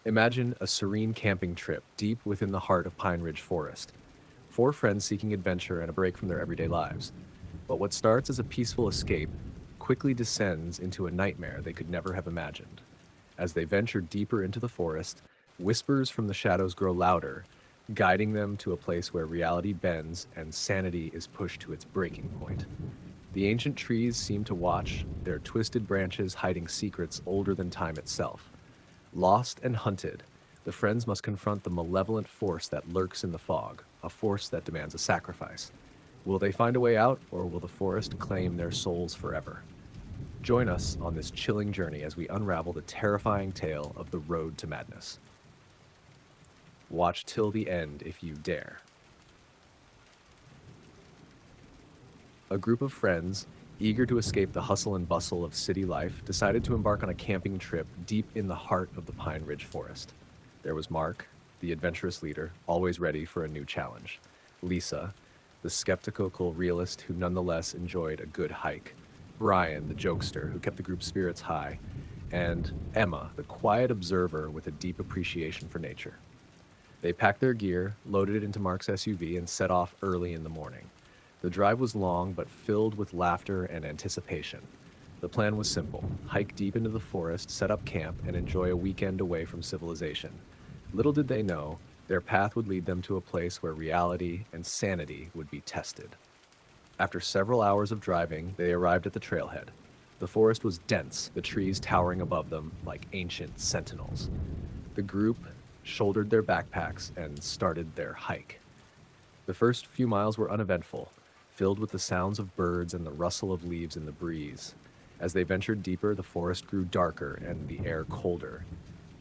Imagine a serene camping trip deep within the heart of Pine Ridge Forest. Four friends seeking adventure and a break from their everyday lives. But what starts as a peaceful escape quickly descends into a nightmare they could never have imagined. As they venture deeper into the forest, whispers from the shadows grow louder, guiding them to a place where reality bends and sanity is pushed to its breaking point. The ancient trees seem to watch, their twisted branches hiding secrets older than time itself. Lost and hunted, the friends must confront the malevolent force that lurks in the fog, a force that demands a sacrifice. Will they find a way out, or will the forest claim their souls forever? Join us on this chilling journey as we unravel the terrifying tale of the road to madness. Watch till the end if you dare. A group of friends, eager to escape the hustle and bustle of city life, decided to embark on a camping trip deep in the heart of the Pine Ridge Forest. There was Mark, the adventurous leader, always ready for a new challenge. Lisa, the skeptical realist who nonetheless enjoyed a good hike. Brian, the jokester who kept the group's spirits high. And Emma, the quiet observer with a deep appreciation for nature. They packed their gear, loaded it into Mark's SUV, and set off early in the morning. The drive was long, but filled with laughter and anticipation. The plan was simple: hike deep into the forest, set up camp, and enjoy a weekend away from civilization. Little did they know, their path would lead them to a place where reality and sanity would be tested. After several hours of driving, they arrived at the trailhead. The forest was dense, the trees towering above them like ancient sentinels. The group shouldered their backpacks and started their hike. The first few miles were uneventful, filled with the sounds of birds and the rustle of leaves in the breeze. As they ventured deeper, the forest grew darker and the air colder.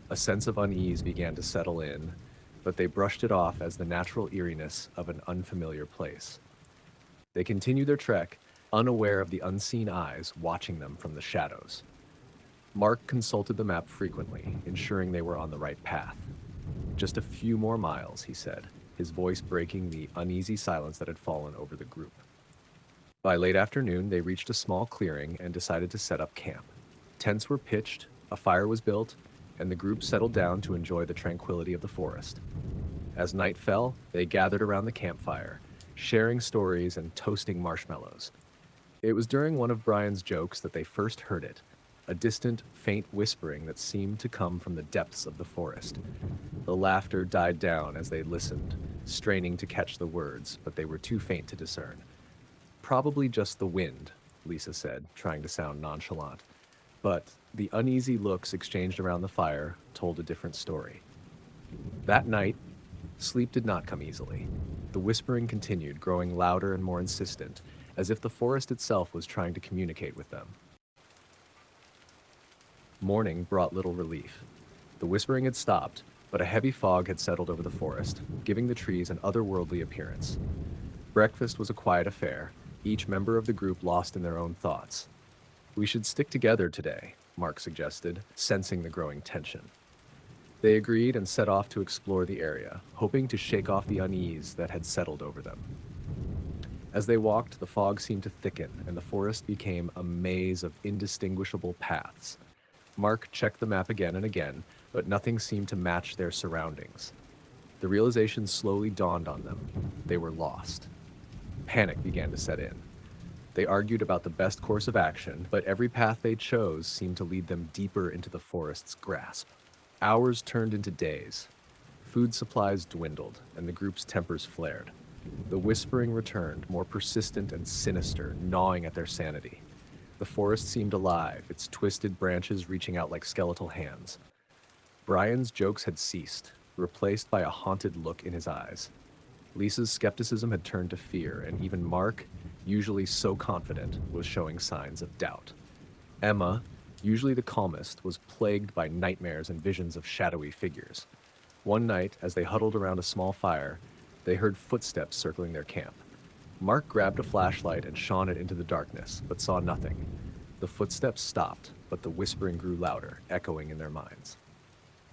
A sense of unease began to settle in, but they brushed it off as the natural eeriness of an unfamiliar place. They continued their trek, unaware of the unseen eyes watching them from the shadows. Mark consulted the map frequently, ensuring they were on the right path. Just a few more miles, he said, his voice breaking the uneasy silence that had fallen over the group. By late afternoon, they reached a small clearing and decided to set up camp. Tents were pitched, a fire was built, and the group settled down to enjoy the tranquility of the forest. As night fell, they gathered around the campfire, sharing stories and toasting marshmallows. It was during one of Brian's jokes that they first heard it, a distant, faint whispering that seemed to come from the depths of the forest. The laughter died down as they listened, straining to catch the words, but they were too faint to discern. Probably just the wind, Lisa said, trying to sound nonchalant. But the uneasy looks exchanged around the fire told a different story. That night, sleep did not come easily. The whispering continued, growing louder and more insistent, as if the forest itself was trying to communicate with them. Morning brought little relief. The whispering had stopped, but a heavy fog had settled over the forest, giving the trees an otherworldly appearance. Breakfast was a quiet affair, each member of the group lost in their own thoughts. "We should stick together today," Mark suggested, sensing the growing tension. They agreed and set off to explore the area, hoping to shake off the unease that had settled over them. As they walked, the fog seemed to thicken, and the forest became a maze of indistinguishable paths. Mark checked the map again and again, but nothing seemed to match their surroundings. The realization slowly dawned on them: they were lost. Panic began to set in. They argued about the best course of action, but every path they chose seemed to lead them deeper into the forest's grasp. Hours turned into days. Food supplies dwindled, and the group's tempers flared. The whispering returned, more persistent and sinister, gnawing at their sanity. The forest seemed alive, its twisted branches reaching out like skeletal hands. Brian's jokes had ceased, replaced by a haunted look in his eyes. Lisa's skepticism had turned to fear, and even Mark, usually so confident, was showing signs of doubt. Emma, usually the calmest, was plagued by nightmares and visions of shadowy figures. One night, as they huddled around a small fire, they heard footsteps circling their camp. Mark grabbed a flashlight and shone it into the darkness, but saw nothing. The footsteps stopped, but the whispering grew louder, echoing in their minds.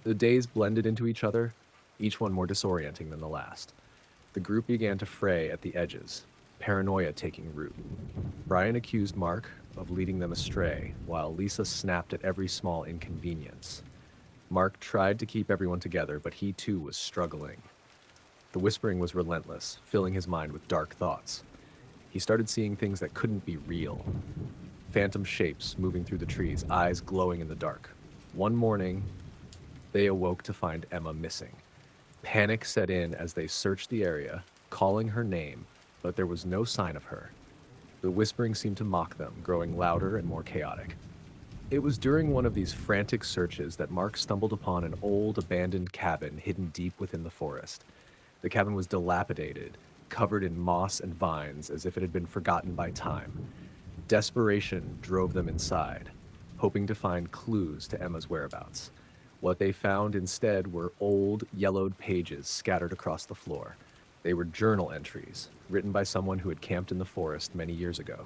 The days blended into each other, each one more disorienting than the last. The group began to fray at the edges, paranoia taking root. Brian accused Mark of leading them astray, while Lisa snapped at every small inconvenience. Mark tried to keep everyone together, but he too was struggling. The whispering was relentless, filling his mind with dark thoughts. He started seeing things that couldn't be real. Phantom shapes moving through the trees, eyes glowing in the dark. One morning, they awoke to find Emma missing. Panic set in as they searched the area, calling her name, but there was no sign of her. The whispering seemed to mock them, growing louder and more chaotic. It was during one of these frantic searches that Mark stumbled upon an old, abandoned cabin hidden deep within the forest. The cabin was dilapidated, covered in moss and vines as if it had been forgotten by time. Desperation drove them inside, hoping to find clues to Emma's whereabouts. What they found instead were old, yellowed pages scattered across the floor. They were journal entries, written by someone who had camped in the forest many years ago.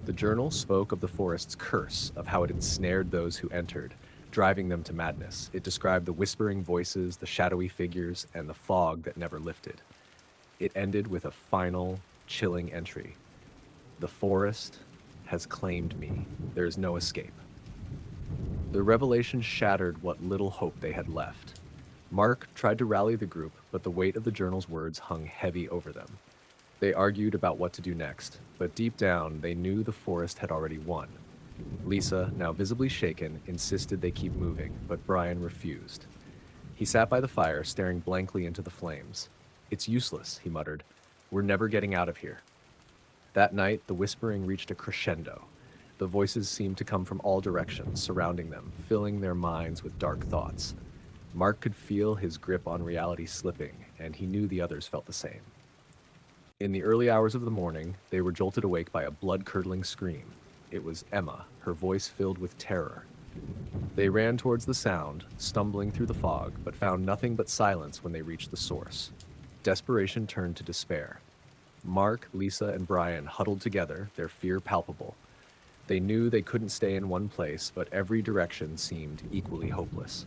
The journal spoke of the forest's curse, of how it ensnared those who entered, driving them to madness. It described the whispering voices, the shadowy figures, and the fog that never lifted. It ended with a final, chilling entry. The forest has claimed me. There is no escape. The revelation shattered what little hope they had left. Mark tried to rally the group, but the weight of the journal's words hung heavy over them. They argued about what to do next, but deep down they knew the forest had already won. Lisa, now visibly shaken, insisted they keep moving, but Brian refused. He sat by the fire, staring blankly into the flames. "It's useless," he muttered. "We're never getting out of here." That night, the whispering reached a crescendo. The voices seemed to come from all directions, surrounding them, filling their minds with dark thoughts. Mark could feel his grip on reality slipping, and he knew the others felt the same. In the early hours of the morning, they were jolted awake by a blood-curdling scream. It was Emma, her voice filled with terror. They ran towards the sound, stumbling through the fog, but found nothing but silence when they reached the source. Desperation turned to despair. Mark, Lisa, and Brian huddled together, their fear palpable. They knew they couldn't stay in one place, but every direction seemed equally hopeless.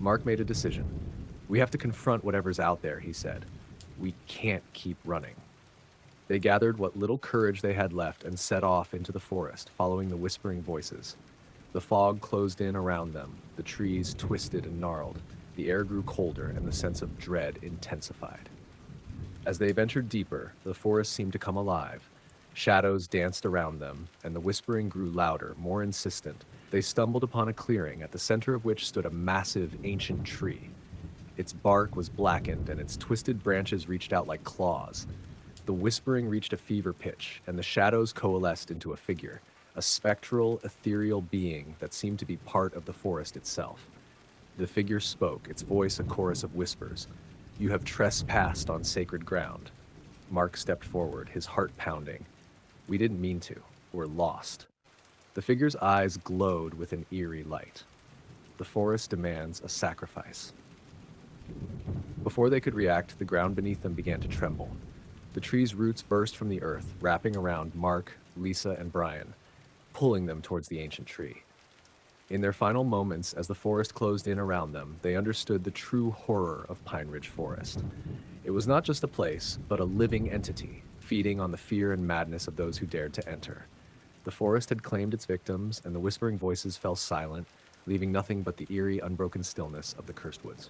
Mark made a decision. "We have to confront whatever's out there," he said. "We can't keep running." They gathered what little courage they had left and set off into the forest, following the whispering voices. The fog closed in around them, the trees twisted and gnarled, the air grew colder, and the sense of dread intensified. As they ventured deeper, the forest seemed to come alive. Shadows danced around them, and the whispering grew louder, more insistent. They stumbled upon a clearing, at the center of which stood a massive, ancient tree. Its bark was blackened, and its twisted branches reached out like claws. The whispering reached a fever pitch, and the shadows coalesced into a figure, a spectral, ethereal being that seemed to be part of the forest itself. The figure spoke, its voice a chorus of whispers. "You have trespassed on sacred ground." Mark stepped forward, his heart pounding. "We didn't mean to. We're lost." The figure's eyes glowed with an eerie light. "The forest demands a sacrifice." Before they could react, the ground beneath them began to tremble. The tree's roots burst from the earth, wrapping around Mark, Lisa, and Brian, pulling them towards the ancient tree. In their final moments, as the forest closed in around them, they understood the true horror of Pine Ridge Forest. It was not just a place, but a living entity, feeding on the fear and madness of those who dared to enter. The forest had claimed its victims, and the whispering voices fell silent, leaving nothing but the eerie, unbroken stillness of the cursed woods.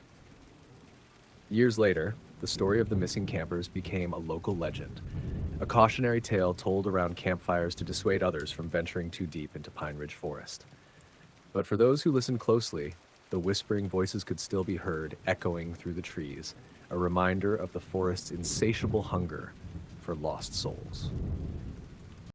Years later, the story of the missing campers became a local legend, a cautionary tale told around campfires to dissuade others from venturing too deep into Pine Ridge Forest. But for those who listened closely, the whispering voices could still be heard echoing through the trees, a reminder of the forest's insatiable hunger for lost souls.